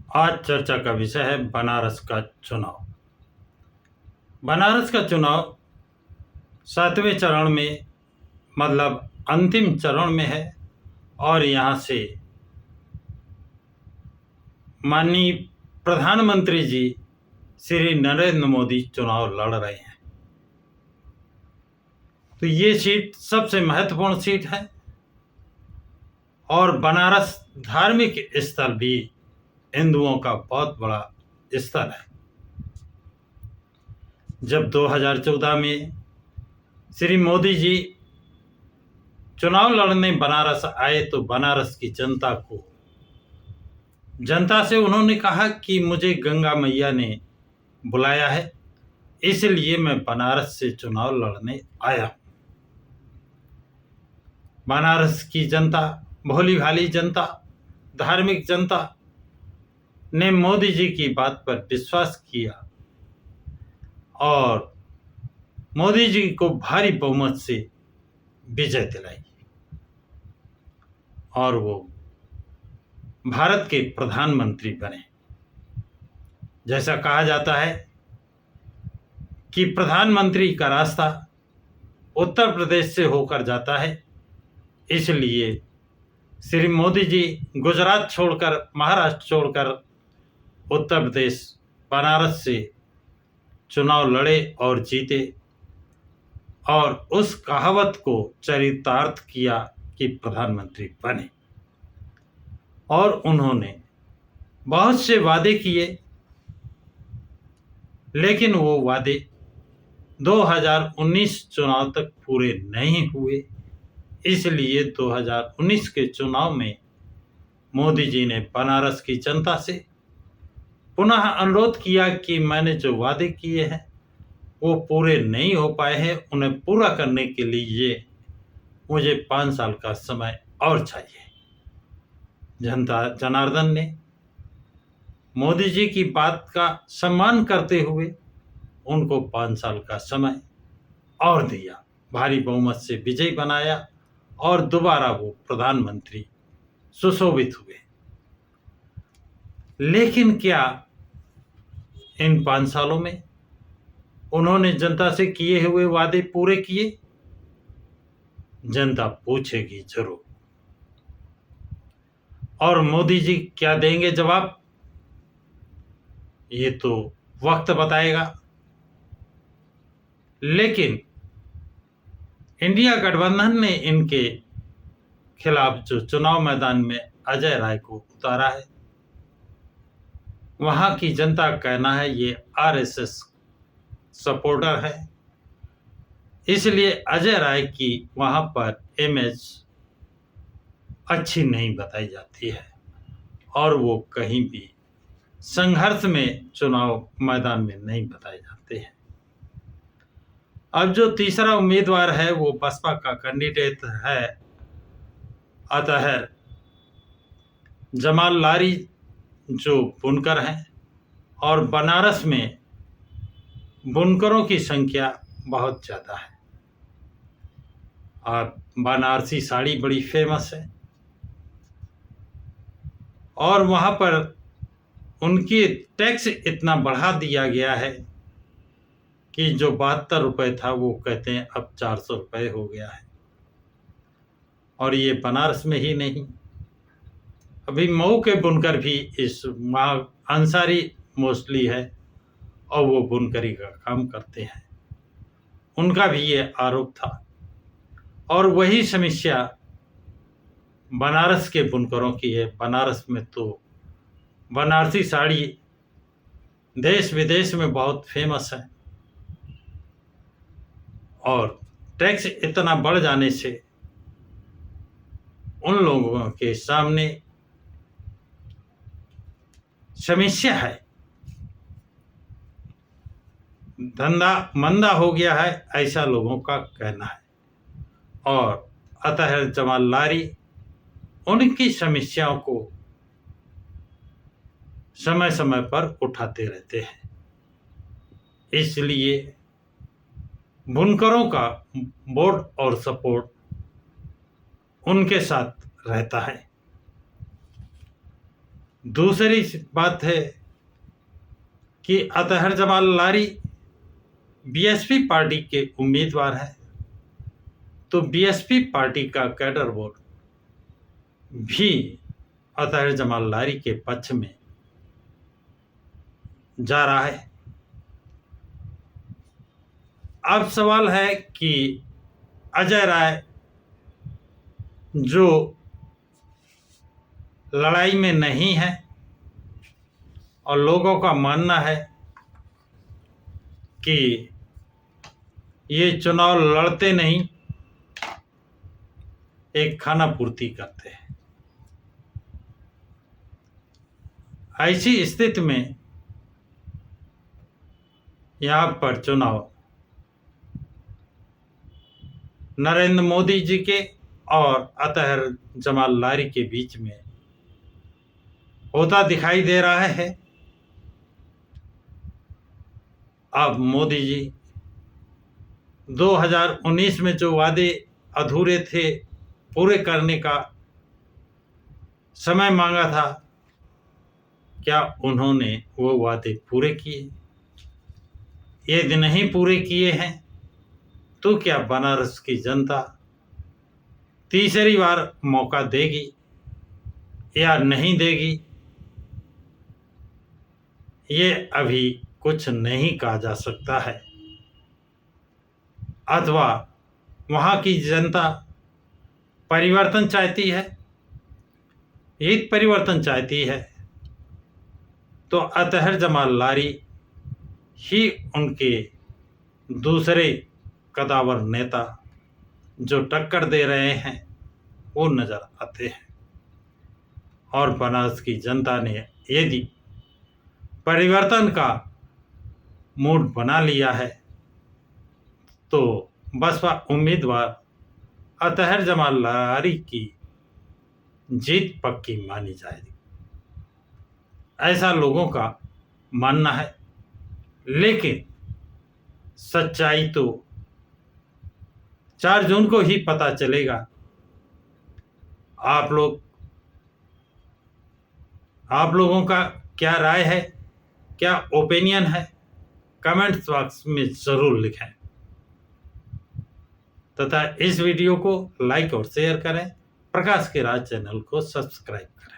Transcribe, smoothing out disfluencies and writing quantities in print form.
आज चर्चा का विषय है बनारस का चुनाव। बनारस का चुनाव 7वें चरण में मतलब अंतिम चरण में है और यहाँ से माननीय प्रधानमंत्री जी श्री नरेंद्र मोदी चुनाव लड़ रहे हैं। तो ये सीट सबसे महत्वपूर्ण सीट है और बनारस धार्मिक स्थल भी हिंदुओं का बहुत बड़ा स्थल है। जब 2014 में श्री मोदी जी चुनाव लड़ने बनारस आए तो बनारस की जनता से उन्होंने कहा कि मुझे गंगा मैया ने बुलाया है, इसलिए मैं बनारस से चुनाव लड़ने आया। बनारस की जनता, भोली भाली जनता, धार्मिक जनता ने मोदी जी की बात पर विश्वास किया और मोदी जी को भारी बहुमत से विजय दिलाई और वो भारत के प्रधानमंत्री बने। जैसा कहा जाता है कि प्रधानमंत्री का रास्ता उत्तर प्रदेश से होकर जाता है, इसलिए श्री मोदी जी गुजरात छोड़कर, महाराष्ट्र छोड़कर उत्तर प्रदेश बनारस से चुनाव लड़े और जीते और उस कहावत को चरितार्थ किया कि प्रधानमंत्री बने। और उन्होंने बहुत से वादे किए, लेकिन वो वादे 2019 चुनाव तक पूरे नहीं हुए। इसलिए 2019 के चुनाव में मोदी जी ने बनारस की जनता से पुनः अनुरोध किया कि मैंने जो वादे किए हैं वो पूरे नहीं हो पाए हैं, उन्हें पूरा करने के लिए मुझे 5 साल का समय और चाहिए। जनता जनार्दन ने मोदी जी की बात का सम्मान करते हुए उनको 5 साल का समय और दिया, भारी बहुमत से विजयी बनाया और दोबारा वो प्रधानमंत्री सुशोभित हुए। लेकिन क्या इन 5 सालों में उन्होंने जनता से किए हुए वादे पूरे किए? जनता पूछेगी जरूर। और मोदी जी क्या देंगे जवाब, ये तो वक्त बताएगा। लेकिन इंडिया गठबंधन ने इनके खिलाफ जो चुनाव मैदान में अजय राय को उतारा है, वहां की जनता का कहना है ये आरएसएस सपोर्टर है, इसलिए अजय राय की वहां पर इमेज अच्छी नहीं बताई जाती है और वो कहीं भी संघर्ष में चुनाव मैदान में नहीं बताए जाते हैं। अब जो तीसरा उम्मीदवार है वो बसपा का कैंडिडेट है अतहर जमाल लारी, जो बुनकर हैं और बनारस में बुनकरों की संख्या बहुत ज़्यादा है और बनारसी साड़ी बड़ी फेमस है और वहाँ पर उनकी टैक्स इतना बढ़ा दिया गया है कि जो 72 रुपये था वो कहते हैं अब 400 रुपये हो गया है। और ये बनारस में ही नहीं, अभी मऊ के बुनकर भी इस वहाँ अंसारी मोस्टली है और वो बुनकरी का काम करते हैं, उनका भी ये आरोप था। और वही समस्या बनारस के बुनकरों की है। बनारस में तो बनारसी साड़ी देश विदेश में बहुत फेमस है और टैक्स इतना बढ़ जाने से उन लोगों के सामने समस्या है, धंधा मंदा हो गया है, ऐसा लोगों का कहना है। और अतहर जमाल लारी उनकी समस्याओं को समय समय पर उठाते रहते हैं, इसलिए बुनकरों का वोट और सपोर्ट उनके साथ रहता है। दूसरी बात है कि अतहर जमाल लारी बीएसपी पार्टी के उम्मीदवार है, तो बीएसपी पार्टी का कैडर वोट भी अतहर जमाल लारी के पक्ष में जा रहा है। अब सवाल है कि अजय राय जो लड़ाई में नहीं है और लोगों का मानना है कि ये चुनाव लड़ते नहीं, एक खाना पूर्ति करते हैं। ऐसी स्थिति में यहाँ पर चुनाव नरेंद्र मोदी जी के और अतहर जमाल लारी के बीच में होता दिखाई दे रहा है। अब मोदी जी 2019 में जो वादे अधूरे थे पूरे करने का समय मांगा था, क्या उन्होंने वो वादे पूरे किए? यदि नहीं पूरे किए हैं तो क्या बनारस की जनता तीसरी बार मौका देगी या नहीं देगी? ये अभी कुछ नहीं कहा जा सकता है। अथवा वहाँ की जनता परिवर्तन चाहती है, हित परिवर्तन चाहती है, तो अतहर जमाल लारी ही उनके दूसरे कदावर नेता जो टक्कर दे रहे हैं वो नजर आते हैं। और बनारस की जनता ने यदि परिवर्तन का मूड बना लिया है तो बसपा उम्मीदवार अतहर जमाल लारी की जीत पक्की मानी जाएगी, ऐसा लोगों का मानना है। लेकिन सच्चाई तो 4 जून को ही पता चलेगा। आप लोगों का क्या राय है, क्या ओपिनियन है, कमेंट्स बॉक्स में ज़रूर लिखें तथा इस वीडियो को लाइक और शेयर करें। प्रकाश के राज चैनल को सब्सक्राइब करें।